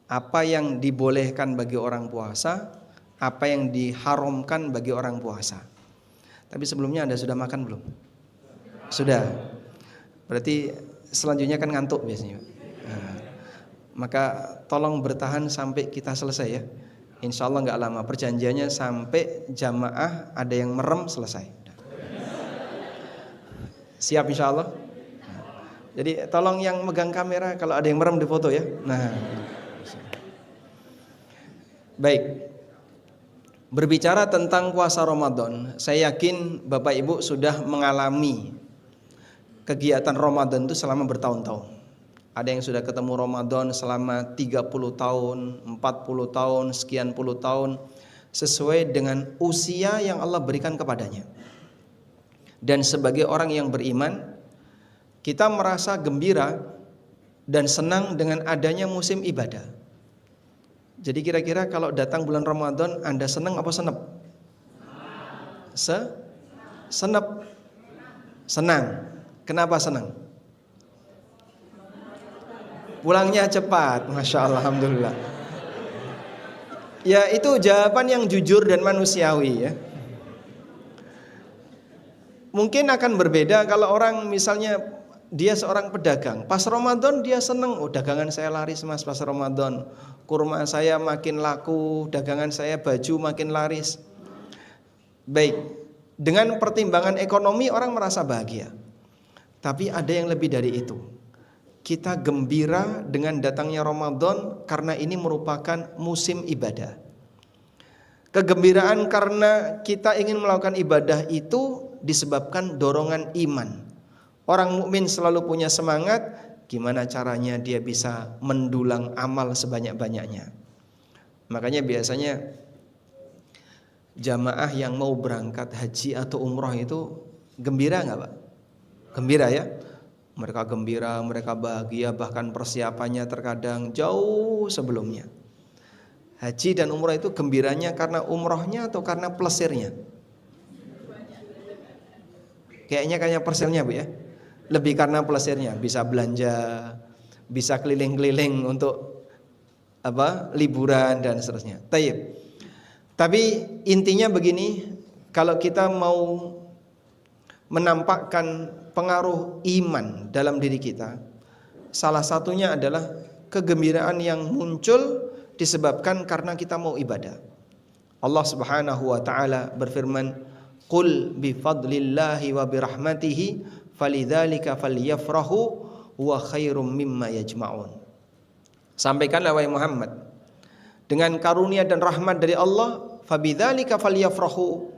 apa yang dibolehkan bagi orang puasa, apa yang diharamkan bagi orang puasa. Tapi sebelumnya Anda sudah makan belum? Sudah. Berarti selanjutnya kan ngantuk biasanya. Nah, maka tolong bertahan sampai kita selesai ya. Insya Allah nggak lama. Perjanjiannya sampai jamaah ada yang merem selesai. Siap insya Allah. Jadi tolong yang megang kamera kalau ada yang merem di foto ya. Nah, baik. Berbicara tentang puasa Ramadan, saya yakin Bapak Ibu sudah mengalami kegiatan Ramadan itu selama bertahun-tahun. Ada yang sudah ketemu Ramadan selama 30 tahun, 40 tahun, sekian puluh tahun, sesuai dengan usia yang Allah berikan kepadanya. Dan sebagai orang yang beriman, kita merasa gembira dan senang dengan adanya musim ibadah. Jadi kira-kira kalau datang bulan Ramadan, Anda senang apa senep? Senep. Senang. Kenapa senang? Pulangnya cepat, Masya Allah, Alhamdulillah. Ya itu jawaban yang jujur dan manusiawi ya. Mungkin akan berbeda kalau orang misalnya dia seorang pedagang. Pas Ramadan dia senang, oh dagangan saya laris mas pas Ramadan. Kurma saya makin laku, dagangan saya baju makin laris. Baik, dengan pertimbangan ekonomi orang merasa bahagia. Tapi ada yang lebih dari itu. Kita gembira dengan datangnya Ramadan karena ini merupakan musim ibadah. Kegembiraan karena kita ingin melakukan ibadah itu disebabkan dorongan iman. Orang mukmin selalu punya semangat, gimana caranya dia bisa mendulang amal sebanyak-banyaknya. Makanya biasanya jamaah yang mau berangkat haji atau umroh itu gembira nggak Pak? Gembira ya. Mereka gembira, mereka bahagia, bahkan persiapannya terkadang jauh sebelumnya. Haji dan umroh itu gembiranya karena umrohnya atau karena plesirnya? Kayaknya persilnya Bu ya. Lebih karena plesirnya, bisa belanja, bisa keliling-keliling untuk liburan dan seterusnya. Tayyib. Tapi intinya begini, kalau kita mau menampakkan pengaruh iman dalam diri kita, salah satunya adalah kegembiraan yang muncul disebabkan karena kita mau ibadah. Allah Subhanahu wa taala berfirman, "Qul bi fadlillahi wa bi rahmatihi falidzalika falyafrahu huwa khairum mimma yajma'un." Sampaikanlah wahai Muhammad, dengan karunia dan rahmat dari Allah, fabidzalika falyafrahu.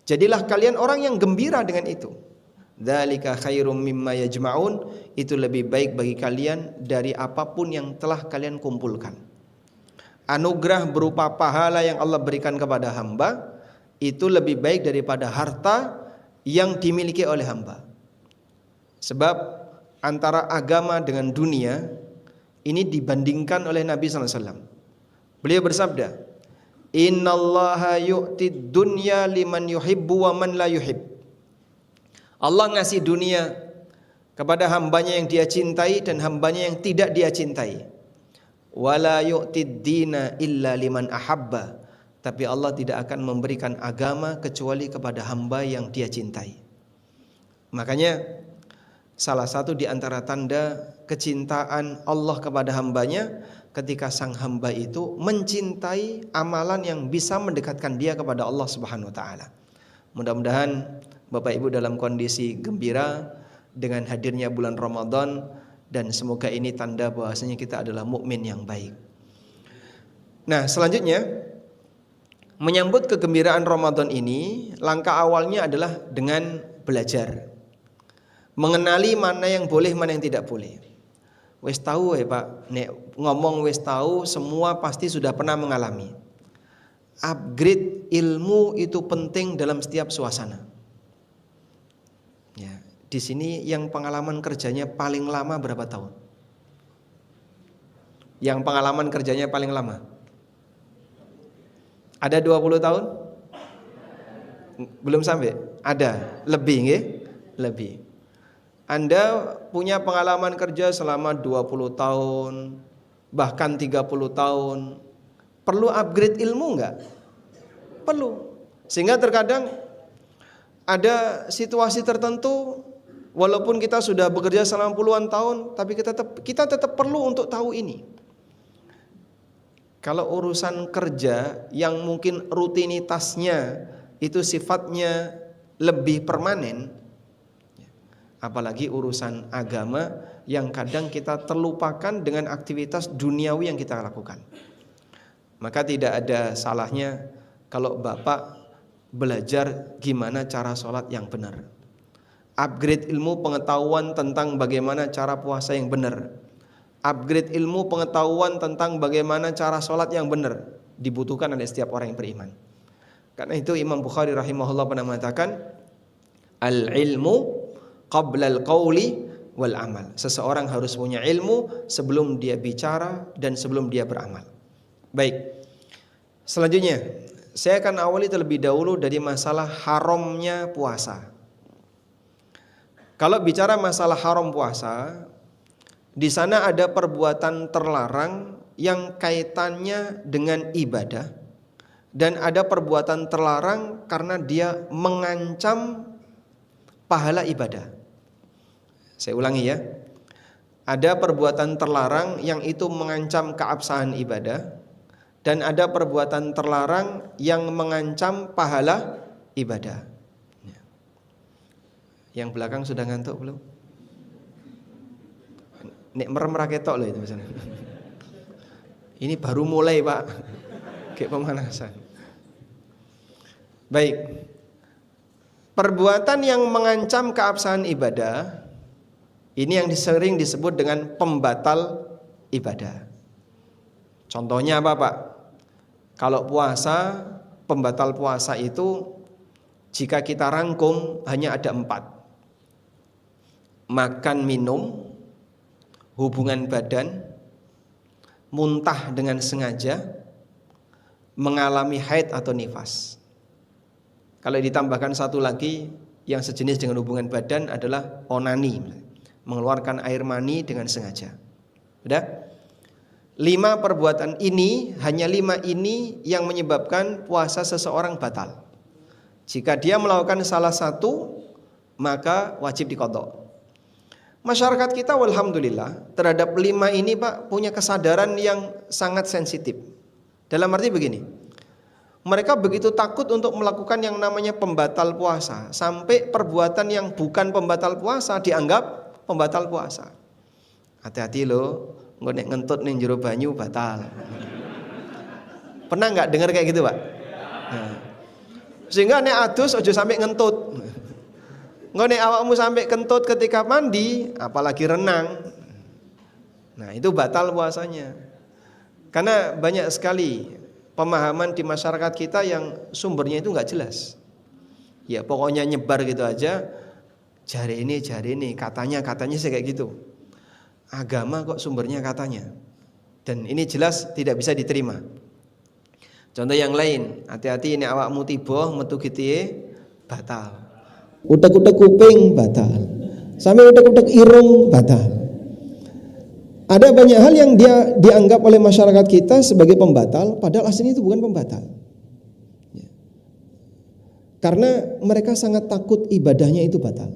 Jadilah kalian orang yang gembira dengan itu. Dzalika khairum mimma yajma'un, itu lebih baik bagi kalian dari apapun yang telah kalian kumpulkan. Anugerah berupa pahala yang Allah berikan kepada hamba itu lebih baik daripada harta yang dimiliki oleh hamba. Sebab antara agama dengan dunia ini dibandingkan oleh Nabi sallallahu alaihi wasallam. Beliau bersabda, "Innallaha yu'tid dunya liman yuhibbu wa man la yuhib." Allah ngasih dunia kepada hambanya yang dia cintai dan hambanya yang tidak dia cintai. Wala yu'tid dina illa liman ahabba. Tapi Allah tidak akan memberikan agama kecuali kepada hamba yang dia cintai. Makanya salah satu di antara tanda kecintaan Allah kepada hambanya ketika sang hamba itu mencintai amalan yang bisa mendekatkan dia kepada Allah Subhanahu wa taala. Mudah-mudahan Bapak Ibu dalam kondisi gembira dengan hadirnya bulan Ramadan, dan semoga ini tanda bahwasanya kita adalah mukmin yang baik. Nah, selanjutnya menyambut kegembiraan Ramadan ini, langkah awalnya adalah dengan belajar. Mengenali mana yang boleh, mana yang tidak boleh. Wis tahu ya Pak, nek ngomong wis tahu semua pasti sudah pernah mengalami. Upgrade ilmu itu penting dalam setiap suasana. Ya, di sini yang pengalaman kerjanya paling lama berapa tahun? Yang pengalaman kerjanya paling lama? Ada 20 tahun? Belum sampai? Ada, lebih nggih? Lebih. Anda punya pengalaman kerja selama 20 tahun, bahkan 30 tahun. Perlu upgrade ilmu enggak? Perlu. Sehingga terkadang ada situasi tertentu, walaupun kita sudah bekerja selama puluhan tahun, tapi kita tetap perlu untuk tahu ini. Kalau urusan kerja yang mungkin rutinitasnya itu sifatnya lebih permanen, apalagi urusan agama yang kadang kita terlupakan dengan aktivitas duniawi yang kita lakukan. Maka tidak ada salahnya kalau Bapak belajar gimana cara sholat yang benar, upgrade ilmu pengetahuan tentang bagaimana cara puasa yang benar, upgrade ilmu pengetahuan tentang bagaimana cara sholat yang benar, dibutuhkan oleh setiap orang yang beriman. Karena itu Imam Bukhari rahimahullah pernah mengatakan, al-ilmu qabla al-qawli wal amal. Seseorang harus punya ilmu sebelum dia bicara dan sebelum dia beramal. Baik, selanjutnya saya akan awali terlebih dahulu dari masalah haramnya puasa. Kalau bicara masalah haram puasa, di sana ada perbuatan terlarang yang kaitannya dengan ibadah, dan ada perbuatan terlarang karena dia mengancam pahala ibadah. Saya ulangi ya. Ada perbuatan terlarang yang itu mengancam keabsahan ibadah, dan ada perbuatan terlarang yang mengancam pahala ibadah. Yang belakang sudah ngantuk belum? Nek merem ra ketok lho itu misalnya. Ini baru mulai, Pak. Kayak pemanasan. Baik. Perbuatan yang mengancam keabsahan ibadah ini yang sering disebut dengan pembatal ibadah. Contohnya apa, Pak? Kalau puasa, pembatal puasa itu jika kita rangkum hanya ada 4. Makan minum, hubungan badan, muntah dengan sengaja, mengalami haid atau nifas. Kalau ditambahkan satu lagi yang sejenis dengan hubungan badan adalah onani, mengeluarkan air mani dengan sengaja. Sudah? 5 perbuatan ini, hanya 5 ini yang menyebabkan puasa seseorang batal. Jika dia melakukan salah satu, maka wajib diqadha. Masyarakat kita walhamdulillah terhadap 5 ini, Pak, punya kesadaran yang sangat sensitif. Dalam arti begini, mereka begitu takut untuk melakukan yang namanya pembatal puasa, sampai perbuatan yang bukan pembatal puasa dianggap pembatal puasa. Hati-hati loh, engko nek ngentut ning jero banyu batal. Pernah enggak dengar kayak gitu, Pak? Nah, sehingga nek adus aja sampai ngentut. Engko nek awakmu sampai kentut ketika mandi, apalagi renang. Nah, itu batal puasanya. Karena banyak sekali pemahaman di masyarakat kita yang sumbernya itu enggak jelas. Ya pokoknya nyebar gitu aja. Jari ini, katanya sih kayak gitu. Agama kok sumbernya katanya. Dan ini jelas tidak bisa diterima. Contoh yang lain, hati-hati ini awakmu tiba metu gitihe batal. Utek-utek kuping batal. Sampai utek-utek irung batal. Ada banyak hal yang dia dianggap oleh masyarakat kita sebagai pembatal, padahal aslinya itu bukan pembatal. Ya. Karena mereka sangat takut ibadahnya itu batal.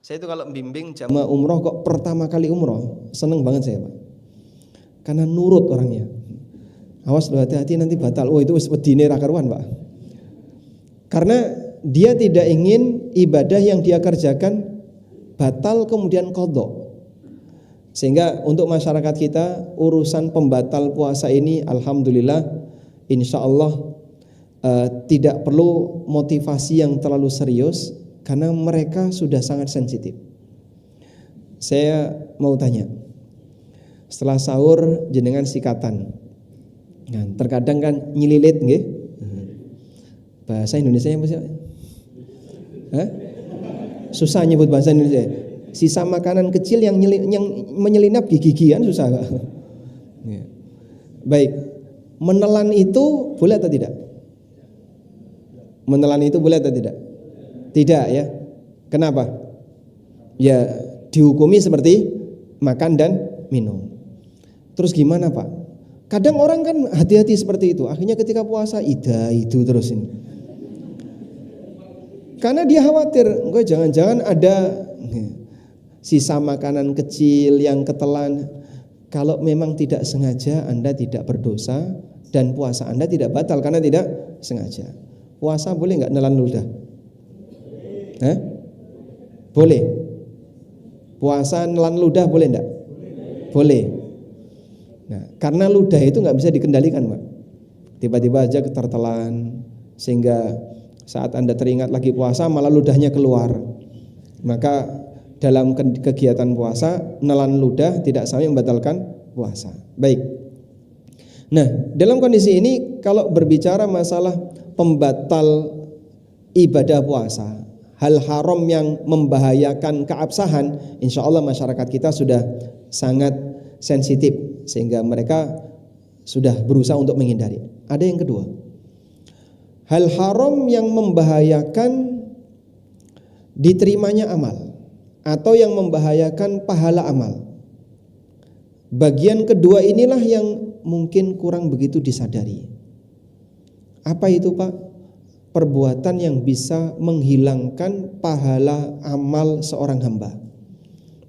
Saya itu kalau bimbing jamaah umroh kok pertama kali umroh, seneng banget saya, Pak. Karena nurut orangnya. Awas lo, hati-hati nanti batal. Oh itu wedine ra karuan, Pak. Karena dia tidak ingin ibadah yang dia kerjakan batal kemudian qadha. Sehingga untuk masyarakat kita urusan pembatal puasa ini alhamdulillah insyaallah tidak perlu motivasi yang terlalu serius. Karena mereka sudah sangat sensitif. Saya mau tanya, setelah sahur jenengan sikatan, nah, terkadang kan nyililit, nggih? Bahasa Indonesia apa sih? Susah nyebut bahasa Indonesia. Sisa makanan kecil yang menyelinap gigi kan susah. Baik, menelan itu boleh atau tidak? Menelan itu boleh atau tidak? Tidak ya. Kenapa? Ya dihukumi seperti makan dan minum. Terus gimana Pak? Kadang orang kan hati-hati seperti itu. Akhirnya ketika puasa itu terus ini. Karena dia khawatir, enggak jangan-jangan ada sisa makanan kecil yang ketelan. Kalau memang tidak sengaja Anda tidak berdosa dan puasa Anda tidak batal karena tidak sengaja. Puasa boleh enggak nelan ludah? Boleh. Puasa nelan ludah boleh enggak? Boleh. Nah, karena ludah itu enggak bisa dikendalikan, Pak. Tiba-tiba aja tertelan sehingga saat Anda teringat lagi puasa malah ludahnya keluar. Maka dalam kegiatan puasa nelan ludah tidak sampai membatalkan puasa. Baik. Nah, dalam kondisi ini kalau berbicara masalah pembatal ibadah puasa, hal haram yang membahayakan keabsahan, insya Allah masyarakat kita sudah sangat sensitif sehingga mereka sudah berusaha untuk menghindari. Ada yang kedua, hal haram yang membahayakan diterimanya amal atau yang membahayakan pahala amal. Bagian kedua inilah yang mungkin kurang begitu disadari. Apa itu Pak? Perbuatan yang bisa menghilangkan pahala amal seorang hamba.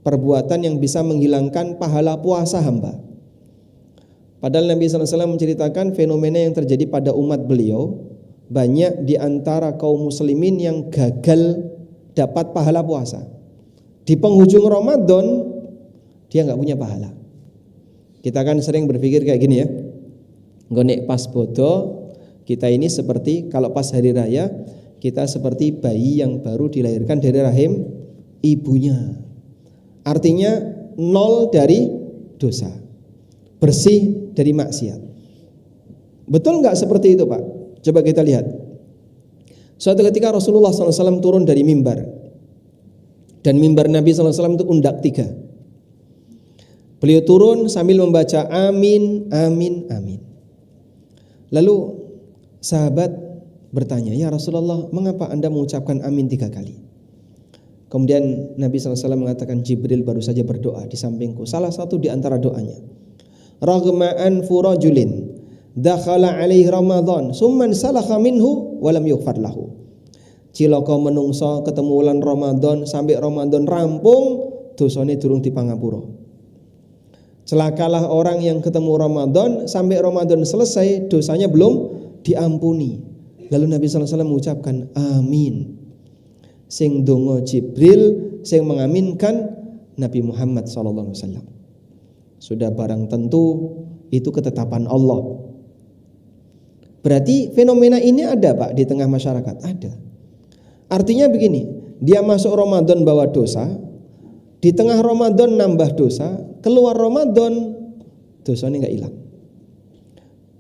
Perbuatan yang bisa menghilangkan pahala puasa hamba. Padahal Nabi SAW menceritakan fenomena yang terjadi pada umat beliau. Banyak di antara kaum muslimin yang gagal dapat pahala puasa. Di penghujung Ramadan dia nggak punya pahala. Kita kan sering berpikir kayak gini ya. Ngonek pas bodo kita ini seperti kalau pas hari raya kita seperti bayi yang baru dilahirkan dari rahim ibunya. Artinya nol dari dosa, bersih dari maksiat. Betul nggak seperti itu Pak? Coba kita lihat. Suatu ketika Rasulullah SAW turun dari mimbar. Dan mimbar Nabi SAW itu undak 3. Beliau turun sambil membaca amin, amin, amin. Lalu sahabat bertanya, ya Rasulullah, mengapa Anda mengucapkan amin 3 kali? Kemudian Nabi SAW mengatakan, Jibril baru saja berdoa di sampingku. Salah satu di antara doanya, Raghma'an furajulin dakhala alaihi Ramadan summan salakha minhu walam yughfar lahu. Cilaka menungso ketemu wulan Ramadan sampai Ramadan rampung dosane durung dipangapura. Celakalah orang yang ketemu Ramadan sampai Ramadan selesai dosanya belum diampuni. Lalu Nabi SAW mengucapkan amin. Sing dongo Jibril, sing mengaminkan Nabi Muhammad SAW. Sudah barang tentu itu ketetapan Allah. Berarti fenomena ini ada Pak di tengah masyarakat, ada. Artinya begini, dia masuk Ramadan bawa dosa, di tengah Ramadan nambah dosa, keluar Ramadan dosanya nggak hilang.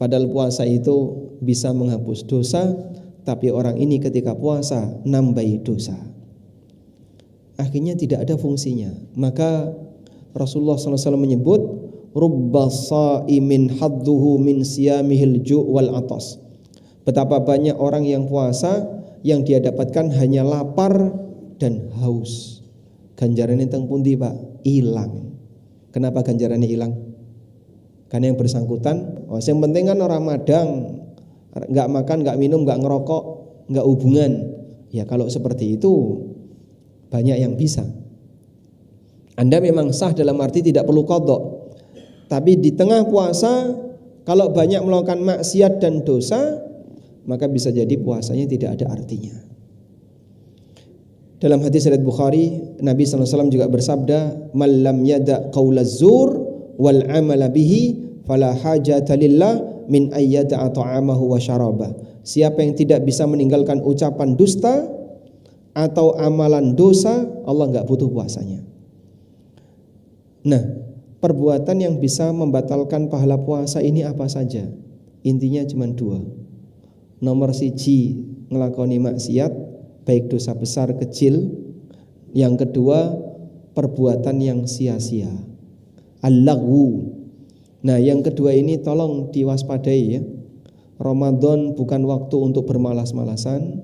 Padahal puasa itu bisa menghapus dosa, tapi orang ini ketika puasa nambahi dosa. Akhirnya tidak ada fungsinya. Maka Rasulullah SAW menyebut rubba sha'imin hadduhu min siyamihil ju' wal atas. Betapa banyak orang yang puasa yang dia dapatkan hanya lapar dan haus. Ganjarannya teng pundi Pak? Hilang. Kenapa ganjarannya hilang? Karena yang bersangkutan, yang penting kan orang madang, nggak makan, nggak minum, nggak ngerokok, nggak hubungan. Ya kalau seperti itu banyak yang bisa. Anda memang sah dalam arti tidak perlu qadha. Tapi di tengah puasa kalau banyak melakukan maksiat dan dosa, maka bisa jadi puasanya tidak ada artinya. Dalam hadis riwayat Bukhari, Nabi SAW juga bersabda, "Man lam yada' qaulaz zur wal 'amala bihi fala hajata lillah min ayyada'a ta'amahu wa syarabah." Siapa yang tidak bisa meninggalkan ucapan dusta atau amalan dosa, Allah enggak butuh puasanya. Nah, perbuatan yang bisa membatalkan pahala puasa ini apa saja? Intinya cuma 2. Nomor 1 ngelakoni maksiat, baik dosa besar kecil. Yang kedua, perbuatan yang sia-sia, al-lagwu. Nah yang kedua ini tolong diwaspadai ya. Ramadan bukan waktu untuk bermalas-malasan.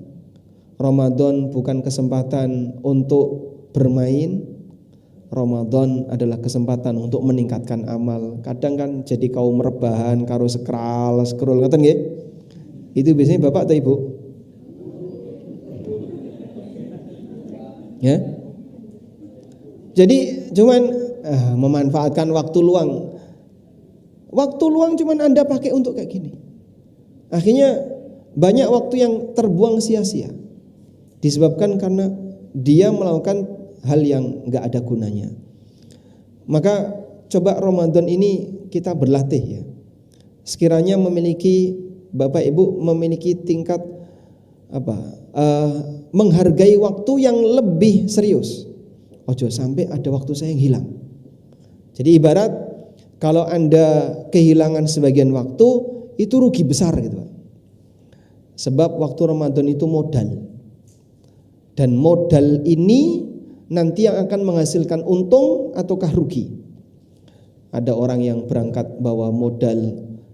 Ramadan bukan kesempatan untuk bermain. Ramadan adalah kesempatan untuk meningkatkan amal. Kadang kan jadi kaum rebahan karo scroll ngoten nggih. Itu biasanya Bapak atau Ibu? Ya. Jadi cuman memanfaatkan waktu luang. Waktu luang cuman Anda pakai untuk kayak gini. Akhirnya banyak waktu yang terbuang sia-sia. Disebabkan karena dia melakukan hal yang enggak ada gunanya. Maka coba Ramadan ini kita berlatih ya. Sekiranya Bapak Ibu memiliki tingkat menghargai waktu yang lebih serius. Ojo sampai ada waktu saya yang hilang. Jadi ibarat kalau Anda kehilangan sebagian waktu itu rugi besar gitu. Sebab waktu Ramadan itu modal. Dan modal ini nanti yang akan menghasilkan untung ataukah rugi. Ada orang yang berangkat bawa modal,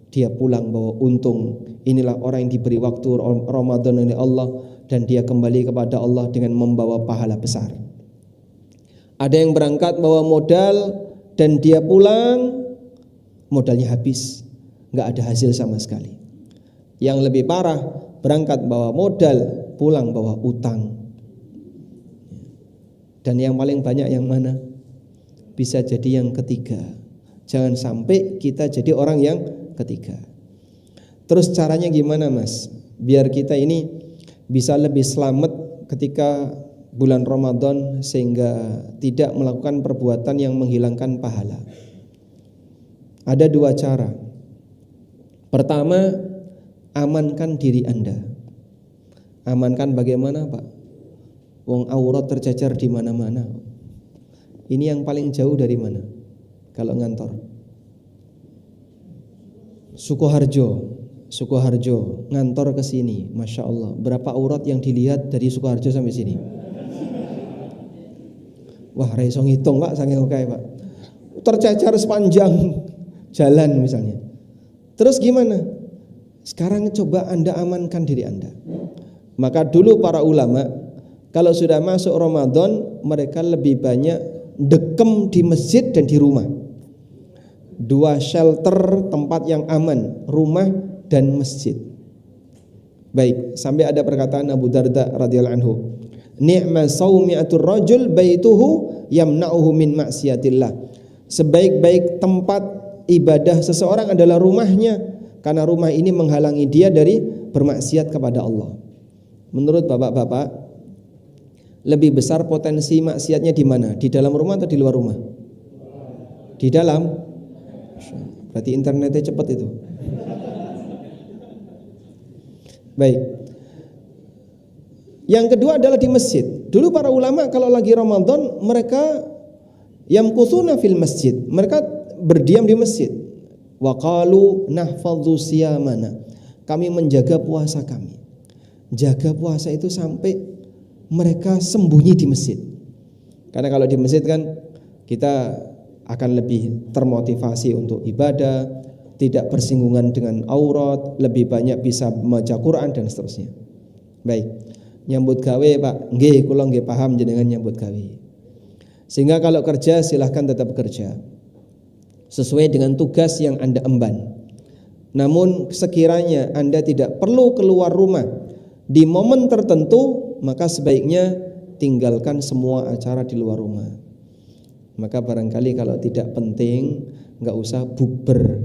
dia pulang bawa untung. Inilah orang yang diberi waktu Ramadan oleh Allah dan dia kembali kepada Allah dengan membawa pahala besar. Ada yang berangkat bawa modal dan dia pulang modalnya habis, nggak ada hasil sama sekali. Yang lebih parah, berangkat bawa modal, pulang bawa utang. Dan yang paling banyak yang mana? Bisa jadi yang ketiga. Jangan sampai kita jadi orang yang ketiga. Terus caranya gimana Mas? Biar kita ini bisa lebih selamat ketika bulan Ramadan sehingga tidak melakukan perbuatan yang menghilangkan pahala. Ada dua cara. Pertama, amankan diri Anda. Amankan bagaimana Pak? Wong aurat tercecer di mana-mana. Ini yang paling jauh dari mana? Kalau ngantor. Sukoharjo, ngantor ke sini, masya Allah. Berapa aurat yang dilihat dari Sukoharjo sampai sini? Wah, raiso ngitung Pak, saking oke Pak. Tercecer sepanjang jalan misalnya. Terus gimana? Sekarang coba Anda amankan diri Anda. Maka dulu para ulama kalau sudah masuk Ramadan, mereka lebih banyak dekem di masjid dan di rumah. Dua shelter tempat yang aman, rumah dan masjid. Baik, sampai ada perkataan Abu Darda radhiyallahu anhu, "Ni'ma saumi'atur rajul baituhu yamna'uhu min maksiatillah." Sebaik-baik tempat ibadah seseorang adalah rumahnya, karena rumah ini menghalangi dia dari bermaksiat kepada Allah. Menurut bapak-bapak, lebih besar potensi maksiatnya di mana? Di dalam rumah atau di luar rumah? Di dalam. Berarti internetnya cepat itu. Baik. Yang kedua adalah di masjid. Dulu para ulama kalau lagi Ramadan mereka yamkutsuna fil masjid. Mereka berdiam di masjid. Wa qalu nahfadzu siyamana. Kami menjaga puasa kami. Jaga puasa itu sampai mereka sembunyi di masjid. Karena kalau di masjid kan kita akan lebih termotivasi untuk ibadah, tidak bersinggungan dengan aurat, lebih banyak bisa membaca Quran dan seterusnya. Baik. Nyambut gawe Pak, nggih kula nggih paham jenengan nyambut gawe. Sehingga kalau kerja silahkan tetap kerja sesuai dengan tugas yang Anda emban. Namun sekiranya Anda tidak perlu keluar rumah di momen tertentu, maka sebaiknya tinggalkan semua acara di luar rumah. Maka barangkali kalau tidak penting, enggak usah bukber.